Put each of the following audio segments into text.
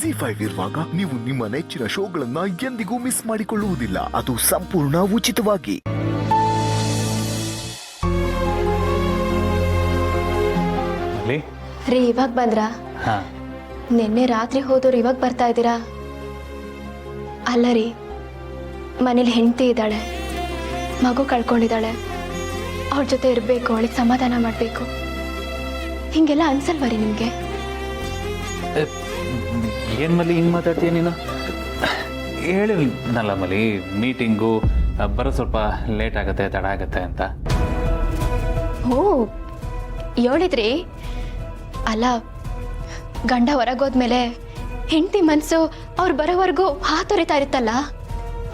ZEE5 ಇರುವಾಗ ನೀವು ನಿಮ್ಮ ನೆಚ್ಚಿನ ಶೋಗಳನ್ನ ಎಂದಿಗೂ ಮಿಸ್ ಮಾಡಿಕೊಳ್ಳುವುದಿಲ್ಲ. ಅದು ಸಂಪೂರ್ಣ ಉಚಿತವಾಗಿ. ರೀ ಇವಾಗ ಬಂದ್ರಾ? ನಿನ್ನೆ ರಾತ್ರಿ ಹೋದವ್ರು ಇವಾಗ ಬರ್ತಾ ಇದ್ದೀರಾ? ಅಲ್ಲ ರೀ, ಮನೇಲಿ ಹೆಂಡತಿ ಇದ್ದಾಳೆ, ಮಗು ಕಳ್ಕೊಂಡಿದ್ದಾಳೆ, ಅವ್ರ ಜೊತೆ ಇರಬೇಕು, ಅವಳಿಗೆ ಸಮಾಧಾನ ಮಾಡಬೇಕು. ಹಿಂಗೆಲ್ಲ ಅನ್ಸಲ್ವಾ ರೀ ನಿಮಗೆ? ಏನು ಮಲ್ಲಿ ಹಿಂಗೆ ಮಾತಾಡ್ತೀಯ ನೀನು? ಹೇಳಿದ್ನಲ್ಲ ಮಲ್ಲಿ, ಮೀಟಿಂಗು ಬರೋ ಸ್ವಲ್ಪ ಲೇಟ್ ಆಗುತ್ತೆ, ತಡ ಆಗುತ್ತೆ ಅಂತ. ಓ ಹೇಳಿದ್ರಿ? ಅಲ್ಲ, ಗಂಡ ಹೊರಗೋದ್ಮೇಲೆ ಹೆಂಡತಿ ಮನಸ್ಸು ಅವ್ರು ಬರೋವರೆಗೂ ಹಾತೊರಿತಾ ಇರುತ್ತಲ್ಲ,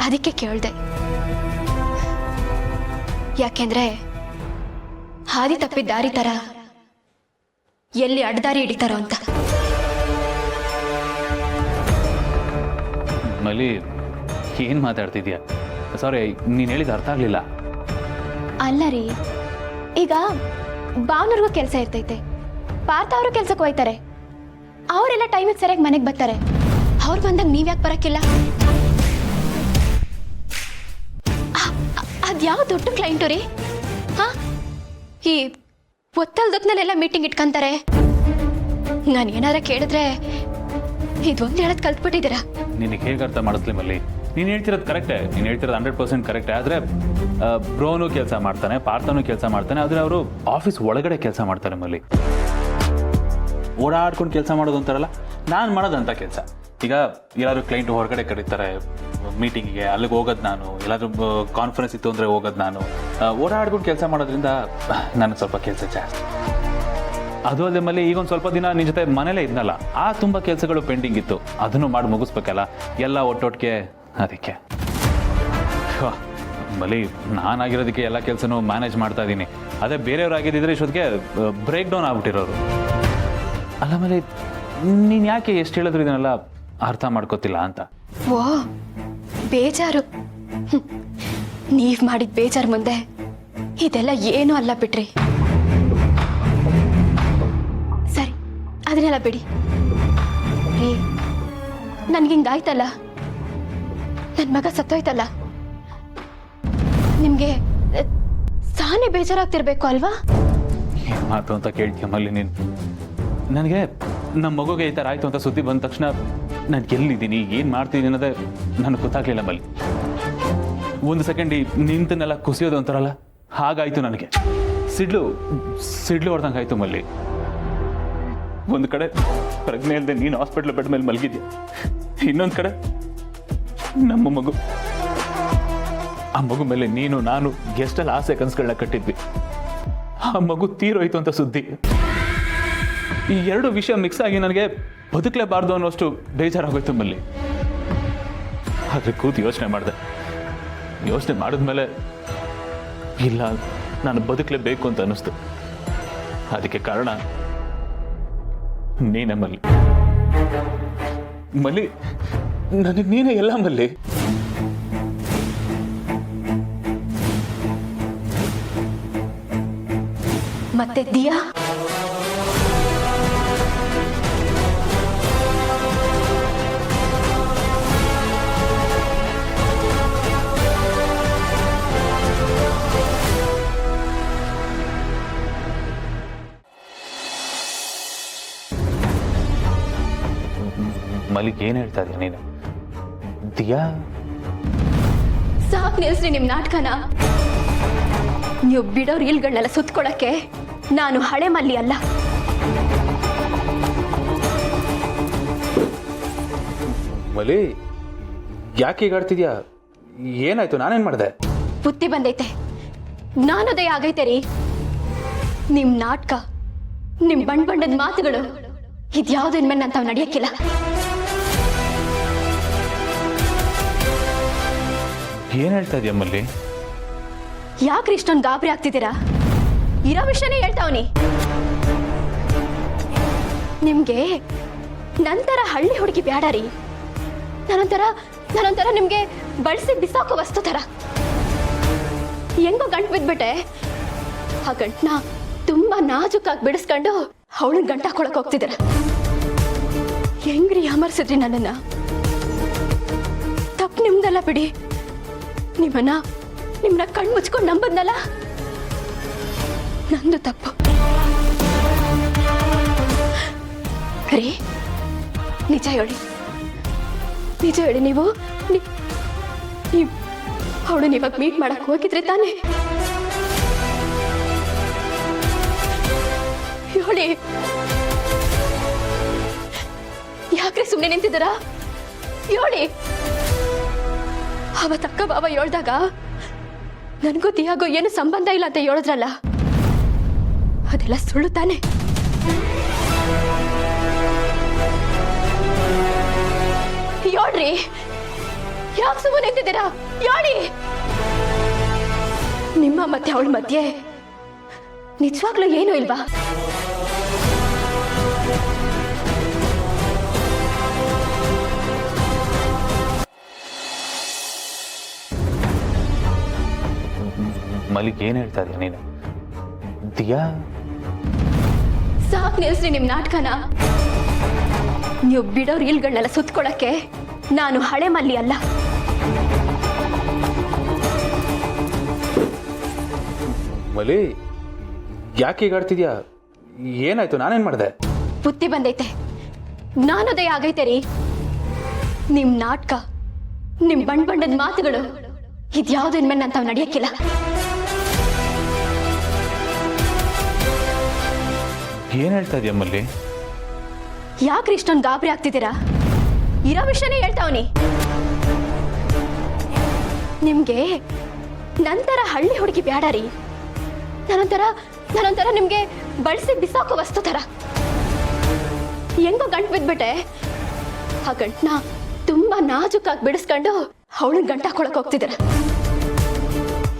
ಅದಕ್ಕೆ ಕೇಳಿದೆ. ಯಾಕೆಂದ್ರೆ ಹಾದಿ ತಪ್ಪಿದ ದಾರಿ ತರ ಎಲ್ಲಿ ಅಡ್ಡದಾರಿ ಹಿಡಿತಾರೋ ಅಂತ. ಮಲ್ಲಿ ಏನು ಮಾತಾಡ್ತಿದ್ಯಾ? ಸಾರಿ, ನೀನು ಹೇಳಿದ ಅರ್ಥ ಆಗಲಿಲ್ಲ. ಅಲ್ಲ ರೀ, ಈಗ ಭಾವನವ್ರಿಗೂ ಕೆಲಸ ಇರ್ತೈತೆ, ಪಾರ್ಥ ಅವರು ಕೆಲ್ಸಕ್ಕೆ ಹೋಯ್ತಾರೆ, ಅವರೆಲ್ಲ ಟೈಮಿಗೆ ಸರಿಯಾಗಿ ಮನೆಗೆ ಬರ್ತಾರೆ. ಅವ್ರು ಬಂದಾಗ ನೀವ್ಯಾಕೆ ಬರೋಕ್ಕಿಲ್ಲ? ಅದ್ಯಾವ ದೊಡ್ಡ ಕ್ಲೈಂಟು ರೀ? ಹಾಂ, ಈ ಒತ್ತಲ್ದೊತ್ನಲ್ಲೆಲ್ಲ ಮೀಟಿಂಗ್ ಇಟ್ಕೊಂತಾರೆ. ನಾನು ಏನಾರ ಕೇಳಿದ್ರೆ ಇದೊಂದು ಹೇಳೋದು ಕಲ್ತ್ಬಿಟ್ಟಿದ್ದೀರಾ? ನಿನಗೆ ಹೇಗೆ ಅರ್ಥ ಮಾಡಿಸ್ಲಿ ಮಲ್ಲಿ? ನೀನು ಹೇಳ್ತಿರೋದು ಕರೆಕ್ಟೇ, ನೀನು ಹೇಳ್ತಿರೋದು 100% ಕರೆಕ್ಟೇ. ಆದರೆ ಬ್ರೋನು ಕೆಲಸ ಮಾಡ್ತಾನೆ, ಪಾರ್ಥನೂ ಕೆಲಸ ಮಾಡ್ತಾನೆ, ಆದರೆ ಅವರು ಆಫೀಸ್ ಒಳಗಡೆ ಕೆಲಸ ಮಾಡ್ತಾರೆ ಮಲ್ಲಿ. ಓಡಾಡ್ಕೊಂಡು ಕೆಲಸ ಮಾಡೋದು ಅಂತಾರಲ್ಲ, ನಾನು ಮಾಡೋದಂಥ ಕೆಲಸ. ಈಗ ಎಲ್ಲಾದರೂ ಕ್ಲೈಂಟ್ ಹೊರಗಡೆ ಕರೀತಾರೆ ಮೀಟಿಂಗಿಗೆ, ಅಲ್ಲಿಗೆ ಹೋಗೋದು ನಾನು. ಎಲ್ಲಾದರೂ ಕಾನ್ಫರೆನ್ಸ್ ಇತ್ತು ಅಂದರೆ ಹೋಗೋದು ನಾನು. ಓಡಾಡ್ಕೊಂಡು ಕೆಲಸ ಮಾಡೋದ್ರಿಂದ ನನಗೆ ಸ್ವಲ್ಪ ಕೆಲಸ ಜಾಸ್ತಿ. ಅದು ಅಲ್ಲದೆ ಮಲ್ಲಿ, ಈಗೊಂದು ಸ್ವಲ್ಪ ದಿನ ನಿನ್ನ ಜೊತೆ ಮನೇಲೇ ಇದ್ನಲ್ಲ, ತುಂಬ ಕೆಲಸಗಳು ಪೆಂಡಿಂಗ್ ಇತ್ತು, ಅದನ್ನು ಮಾಡಿ ಮುಗಿಸ್ಬೇಕಲ್ಲ, ಎಲ್ಲ ಒಟ್ಟೊಟ್ಟಿಗೆ. ಅದಕ್ಕೆ ಮಲ್ಲಿ, ನಾನಾಗಿರೋದಕ್ಕೆ ಎಲ್ಲ ಕೆಲಸನೂ ಮ್ಯಾನೇಜ್ ಮಾಡ್ತಾ ಇದ್ದೀನಿ. ಅದೇ ಬೇರೆಯವ್ರಾಗಿದ್ದಿದ್ರೆ ಇಷ್ಟೊತ್ತಿಗೆ ಬ್ರೇಕ್ ಡೌನ್ ಆಗ್ಬಿಟ್ಟಿರೋರು. ಅಲ್ಲ ಮಲ್ಲಿ, ನೀನು ಯಾಕೆ ಎಷ್ಟು ಹೇಳಿದ್ರು ಇದನ್ನೆಲ್ಲ ಅರ್ಥ ಮಾಡ್ಕೋತಿಲ್ಲ ಅಂತ? ಓ ಬೇಜಾರು. ನೀವ್ ಮಾಡಿದ ಬೇಜಾರು ಮುಂದೆ ಇದೆಲ್ಲ ಏನೂ ಅಲ್ಲ ಬಿಟ್ರಿ. ಸರಿ, ಅದನ್ನೆಲ್ಲ ಬಿಡಿ. ರೀ, ನನ್ಗಿಂಗಾಯ್ತಲ್ಲ, ನನ್ನ ಮಗ ಸತ್ತೋಯ್ತಲ್ಲ, ನಿಮ್ಗೆ ಸಾನೆ ಬೇಜಾರಾಗ್ತಿರ್ಬೇಕು ಅಲ್ವಾ? ಏನು ಮಾತು ಅಂತ ಕೇಳ್ತೀಯ ಮಲ್ಲಿ ನೀನು? ನನಗೆ ನಮ್ಮ ಮಗುಗೆ ಈ ಥರ ಆಯಿತು ಅಂತ ಸುದ್ದಿ ಬಂದ ತಕ್ಷಣ ನಾನು ಎಲ್ಲಿದ್ದೀನಿ, ಏನು ಮಾಡ್ತಿದ್ದೀನಿ ಅನ್ನೋದೇ ನನಗೆ ಗೊತ್ತಾಗಲಿಲ್ಲ ಮಲ್ಲಿ. ಒಂದು ಸೆಕೆಂಡ್ ಈ ನಿಂತನ್ನೆಲ್ಲ ಕುಸಿಯೋದು ಅಂತಾರಲ್ಲ, ಹಾಗಾಯಿತು ನನಗೆ. ಸಿಡ್ಲು ಹೊಡೆದಂಗೆ ಆಯಿತು ಮಲ್ಲಿ. ಒಂದು ಕಡೆ ಪ್ರಜ್ಞೆ ಇಲ್ಲದೆ ನೀನು ಹಾಸ್ಪಿಟ್ಲ್ ಬೆಡ್ ಮೇಲೆ ಮಲಗಿದ್ಯಾ, ಇನ್ನೊಂದು ಕಡೆ ನಮ್ಮ ಮಗು. ಆ ಮಗು ಮೇಲೆ ನೀನು ನಾನು ಎಷ್ಟೆಲ್ಲ ಆಸೆ ಕನಸುಗಳನ್ನ ಕಟ್ಟಿದ್ವಿ, ಆ ಮಗು ತೀರೋಯ್ತು ಅಂತ ಸುದ್ದಿ. ಈ ಎರಡು ವಿಷಯ ಮಿಕ್ಸ್ ಆಗಿ ನನಗೆ ಬದುಕಲೇಬಾರ್ದು ಅನ್ನೋಷ್ಟು ಬೇಜಾರಾಗೋಯ್ತು ಮಲ್ಲಿ. ಆದರೆ ಕೂತು ಯೋಚನೆ ಮಾಡಿದ್ಮೇಲೆ ಇಲ್ಲ, ನಾನು ಬದುಕಲೇಬೇಕು ಅಂತ ಅನ್ನಿಸ್ತು. ಅದಕ್ಕೆ ಕಾರಣ ನೀನೇ ಮಲ್ಲಿ. ಮಲ್ಲಿ, ನನಗೆ ನೀನೇ ಎಲ್ಲ ಮಲ್ಲಿ. ಮತ್ತೆ ದಿಯಾ? ಮಲ್ಲಿಗೆ ಏನು ಹೇಳ್ತಾ ಇದೀಯ ನೀನು? ದಿಯಾ? ಸಾಕ್ ನಿಲ್ಸ್ರಿ ನಿಮ್ ನಾಟಕನ. ನೀವು ಬಿಡೋ ರೀಲ್ಗಳನ್ನೆಲ್ಲ ಸುತ್ಕೊಳಕ್ಕೆ ನಾನು ಹಳೆ ಮಲ್ಲಿ ಅಲ್ಲ. ಮಲ್ಲಿ, ಯಾಕೆ ಈಗ ಆಡ್ತಿದ್ಯಾ? ಏನಾಯ್ತು? ನಾನೇನ್ ಮಾಡಿದೆ? ಬುದ್ಧಿ ಬಂದೈತೆ, ಜ್ಞಾನೋದಯ ಆಗೈತೆ ರೀ. ನಿಮ್ ನಾಟಕ, ನಿಮ್ ಬಣ್ಣದ ಮಾತುಗಳು, ಇದ್ಯಾವುದು ಇನ್ಮೇಲೆ ನಂತಾವ್ ನಡೆಯಕ್ಕಿಲ್ಲ. ಏನ್ ಹೇಳ್ತಾ ಇದೀಯ ಮಲ್ಲಿ? ಯಾಕ್ರಿ ಇಷ್ಟೊಂದು ಗಾಬರಿ ಆಗ್ತಿದ್ದೀರಾ? ಇರೋ ವಿಷಯನೇ ಹೇಳ್ತಾವನಿ. ನಿಮ್ಗೆ ನಂತರ ಹಳ್ಳಿ ಹುಡುಗಿ ಬೇಡ ರೀ. ನಾನೊಂಥರ ನಿಮ್ಗೆ ಬಳಸಿ ಬಿಸಾಕೋ ವಸ್ತು ತರ. ಹೆಂಗೋ ಗಂಟು ಬಿದ್ಬಿಟ್ಟೆ, ಆ ಗಂಟನ್ನ ತುಂಬಾ ನಾಜುಕಾಗಿ ಬಿಡಿಸ್ಕೊಂಡು ಅವಳನ್ನ ಗಂಟ ಹಾಕೊಳಕ್ ಹೋಗ್ತಿದ್ದೀರ. ಹೆಂಗ್ರಿ ಯಾಮರ್ಸಿದ್ರಿ ನನ್ನನ್ನ? ತಪ್ಪು ನಿಮ್ದಲ್ಲ ಬಿಡಿ. ನಿಮ್ಮನ್ನ ಕಣ್ಣು ಮುಚ್ಕೊಂಡು ನಂಬದ್ನಲ್ಲ, ನಂದು ತಪ್ಪು. ರೀ, ನಿಜ ಹೇಳಿ ನೀವು ಅವಳನ್ನ ಇವಾಗ ಮೀಟ್ ಮಾಡಕ್ ಹೋಗಿದ್ರಿ ತಾನೆ? ಹೇಳಿ, ಯಾಕ್ರೆ ಸುಮ್ಮನೆ ನಿಂತಿದ್ದೀರಾ? ಹೇಳಿ. ಅವತ್ತಕ್ಕ ಬಾಬಾ ಹೇಳ್ದಾಗ ನನಗೂ ದಿಯಾಗೋ ಏನು ಸಂಬಂಧ ಇಲ್ಲ ಅಂತ ಹೇಳಿದ್ರಲ್ಲ, ಅದೆಲ್ಲ ಸುಳ್ಳು ತಾನೆ? ಹೇಳ್ರಿ, ಯಾಕೆ ಸುಮ್ಮನೆ ನಿಂತಿದ್ದೀರಾ? ಹೇಳಿ. ನಿಮ್ಮ ಮತ್ತೆ ಅವಳ ಮಧ್ಯೆ ನಿಜವಾಗ್ಲೂ ಏನೂ ಇಲ್ವಾ? ಮಲ್ಲಿಗೆ ಏನ್ ಹೇಳ್ತಾ ಇದೀಯ ನೀನು? ದಿಯಾ, ಸಾಕ್ ನಿಲ್ಸ್ರಿ ನಿಮ್ ನಾಟಕನ. ನೀವು ಬಿಡೋ ರೀಲ್ಗಳನ್ನೆಲ್ಲ ಸುತ್ಕೊಳಕ್ಕೆ ನಾನು ಹಳೆ ಮಲ್ಲಿ ಅಲ್ಲ. ಮಲ್ಲಿ, ಯಾಕೆ ಈಗ ಆಡ್ತಿದ್ಯಾ? ಏನಾಯ್ತು? ನಾನೇನ್ ಮಾಡಿದೆ? ಬುದ್ಧಿ ಬಂದೈತೆ, ಜ್ಞಾನೋದಯ ಆಗೈತೆ ರೀ. ನಿಮ್ ನಾಟಕ, ನಿಮ್ ಬಣ್ಣದ ಮಾತುಗಳು ಇದ್ಯಾವ್ದು ಇನ್ಮೇಲೆ ನಂತಾವ್ ನಡೆಯಕ್ಕಿಲ್ಲ. ಏನ್ ಹೇಳ್ತಾ ಇದೀಯ ಮಲ್ಲಿ? ಯಾಕ್ರಿ ಇಷ್ಟೊಂದು ಗಾಬರಿ ಆಗ್ತಿದ್ದೀರಾ? ಇರೋ ವಿಷಯನೇ ಹೇಳ್ತಾವನಿ. ನಿಮ್ಗೆ ನಂತರ ಹಳ್ಳಿ ಹುಡುಗಿ ಬೇಡ ರೀ. ನಾನೊಂಥರ ನಿಮ್ಗೆ ಬಳಸಿ ಬಿಸಾಕೋ ವಸ್ತು ತರ. ಹೆಂಗೋ ಗಂಟು ಬಿದ್ಬಿಟ್ಟೆ, ಆ ಗಂಟನ್ನ ತುಂಬಾ ನಾಜುಕಾಗಿ ಬಿಡಿಸ್ಕೊಂಡು ಅವಳನ್ನ ಗಂಟ ಹಾಕೊಳಕ್ ಹೋಗ್ತಿದ್ದೀರ.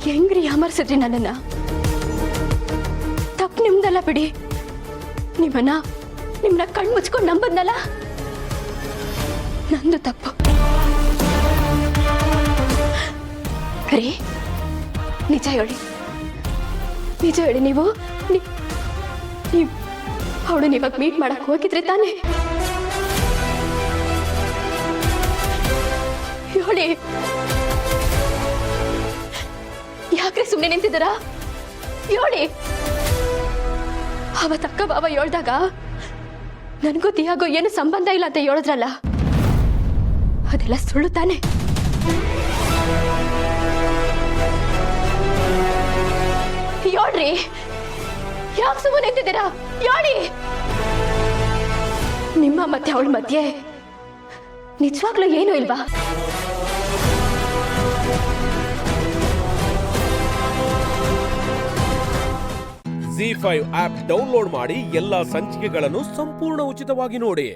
ಹೆಂಗ್ರಿ ಯಾಮರ್ಸಿದ್ರಿ ನನ್ನನ್ನ? ತಪ್ಪು ನಿಮ್ದಲ್ಲ ಬಿಡಿ. ನಿಮ್ಮನ್ನ ಕಣ್ಣು ಮುಚ್ಕೊಂಡು ನಂಬದ್ನಲ್ಲ, ನಂದು ತಪ್ಪು. ರೀ, ನಿಜ ಹೇಳಿ ನೀವು ಅವಳನ್ನ ಇವಾಗ ಮೀಟ್ ಮಾಡಕ್ ಹೋಗಿದ್ರಿ ತಾನೆ? ಹೇಳಿ. ಯಾಕ್ರೆ ಸುಮ್ಮನೆ ನಿಂತಿದ್ದೀರಾ? ಹೇಳಿ. ಅವತ್ತಕ್ಕ ಬಾಬಾ ಹೇಳ್ದಾಗ ನನಗೂ ದಿಯಾಗೋ ಏನು ಸಂಬಂಧ ಇಲ್ಲ ಅಂತ ಹೇಳಿದ್ರಲ್ಲ, ಅದೆಲ್ಲ ಸುಳ್ಳು ತಾನೆ? ಹೇಳ್ರಿ, ಯಾಕೆ ಸುಮ್ಮನೆ ನಿಂತಿದ್ದೀರಾ? ಹೇಳಿ. ನಿಮ್ಮ ಮತ್ತೆ ಅವಳ ಮಧ್ಯೆ ನಿಜವಾಗ್ಲೂ ಏನೂ ಇಲ್ವಾ? ZEE5 ಆಪ್ ಡೌನ್ಲೋಡ್ ಮಾಡಿ ಎಲ್ಲಾ ಸಂಚಿಕೆಗಳನ್ನು ಸಂಪೂರ್ಣ ಉಚಿತವಾಗಿ ನೋಡಿ.